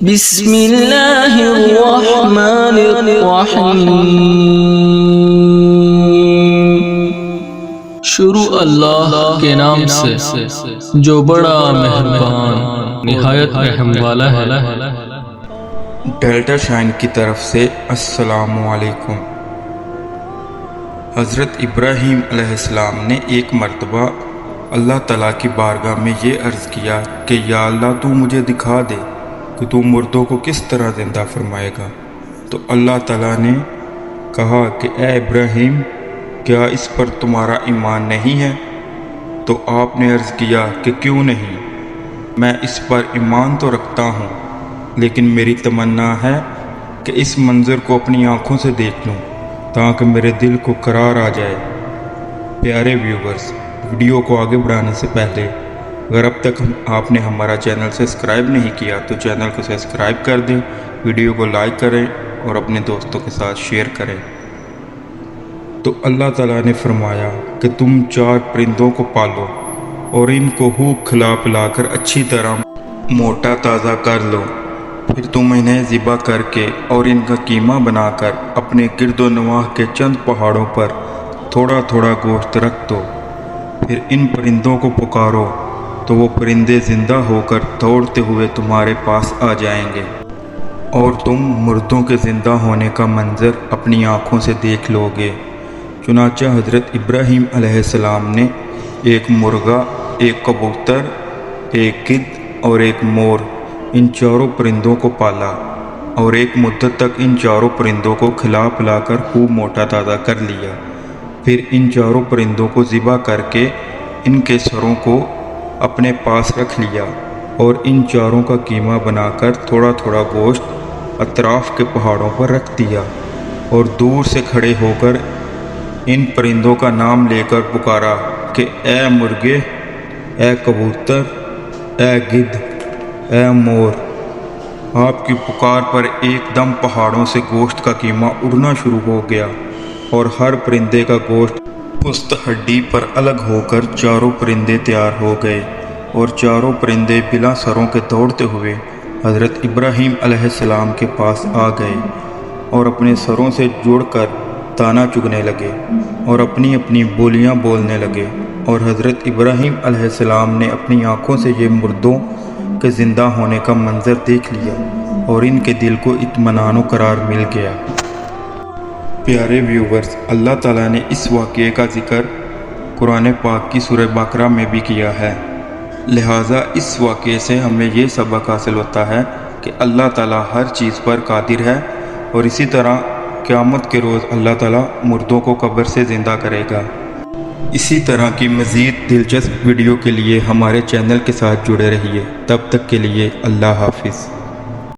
بسم اللہ الرحمن الرحیم۔ شروع اللہ کے نام سے جو بڑا مہربان نہایت رحم والا ہے۔ ڈیلٹا شائن کی طرف سے السلام علیکم۔ حضرت ابراہیم علیہ السلام نے ایک مرتبہ اللہ تعالیٰ کی بارگاہ میں یہ عرض کیا کہ یا اللہ تو مجھے دکھا دے کہ تو مردوں کو کس طرح زندہ فرمائے گا۔ تو اللہ تعالیٰ نے کہا کہ اے ابراہیم، کیا اس پر تمہارا ایمان نہیں ہے؟ تو آپ نے عرض کیا کہ کیوں نہیں، میں اس پر ایمان تو رکھتا ہوں، لیکن میری تمنا ہے کہ اس منظر کو اپنی آنکھوں سے دیکھ لوں تاکہ میرے دل کو قرار آ جائے۔ پیارے ویورز، ویڈیو کو آگے بڑھانے سے پہلے اگر اب تک آپ نے ہمارا چینل سبسکرائب نہیں کیا تو چینل کو سبسکرائب کر دیں، ویڈیو کو لائک کریں اور اپنے دوستوں کے ساتھ شیئر کریں۔ تو اللہ تعالیٰ نے فرمایا کہ تم 4 پرندوں کو پالو اور ان کو خوب کھلا پلا کر اچھی طرح موٹا تازہ کر لو، پھر تم انہیں ذبح کر کے اور ان کا قیمہ بنا کر اپنے گرد و نواح کے چند پہاڑوں پر تھوڑا تھوڑا گوشت رکھ دو، پھر ان پرندوں کو پکارو تو وہ پرندے زندہ ہو کر دوڑتے ہوئے تمہارے پاس آ جائیں گے اور تم مردوں کے زندہ ہونے کا منظر اپنی آنکھوں سے دیکھ لو گے۔ چنانچہ حضرت ابراہیم علیہ السلام نے ایک مرغا، ایک کبوتر، ایک گدھ اور ایک مور، ان 4 پرندوں کو پالا اور ایک مدت تک ان 4 پرندوں کو کھلا پلا کر خوب موٹا تازہ کر لیا۔ پھر ان 4 پرندوں کو ذبح کر کے ان کے سروں کو اپنے پاس رکھ لیا اور ان 4 کا قیمہ بنا کر تھوڑا تھوڑا گوشت اطراف کے پہاڑوں پر رکھ دیا اور دور سے کھڑے ہو کر ان پرندوں کا نام لے کر پکارا کہ اے مرغے، اے کبوتر، اے گدھ، اے مور۔ آپ کی پکار پر ایک دم پہاڑوں سے گوشت کا قیمہ اڑنا شروع ہو گیا اور ہر پرندے کا گوشت پشت ہڈی پر الگ ہو کر 4 پرندے تیار ہو گئے اور 4 پرندے بلا سروں کے دوڑتے ہوئے حضرت ابراہیم علیہ السلام کے پاس آ گئے اور اپنے سروں سے جڑ کر دانہ چگنے لگے اور اپنی اپنی بولیاں بولنے لگے، اور حضرت ابراہیم علیہ السلام نے اپنی آنکھوں سے یہ مردوں کے زندہ ہونے کا منظر دیکھ لیا اور ان کے دل کو اطمینان و قرار مل گیا۔ پیارے ویورز، اللہ تعالیٰ نے اس واقعے کا ذکر قرآن پاک کی سورہ بقرہ میں بھی کیا ہے، لہٰذا اس واقعے سے ہمیں یہ سبق حاصل ہوتا ہے کہ اللہ تعالیٰ ہر چیز پر قادر ہے، اور اسی طرح قیامت کے روز اللہ تعالیٰ مردوں کو قبر سے زندہ کرے گا۔ اسی طرح کی مزید دلچسپ ویڈیو کے لیے ہمارے چینل کے ساتھ جڑے رہیے۔ تب تک کے لیے اللہ حافظ۔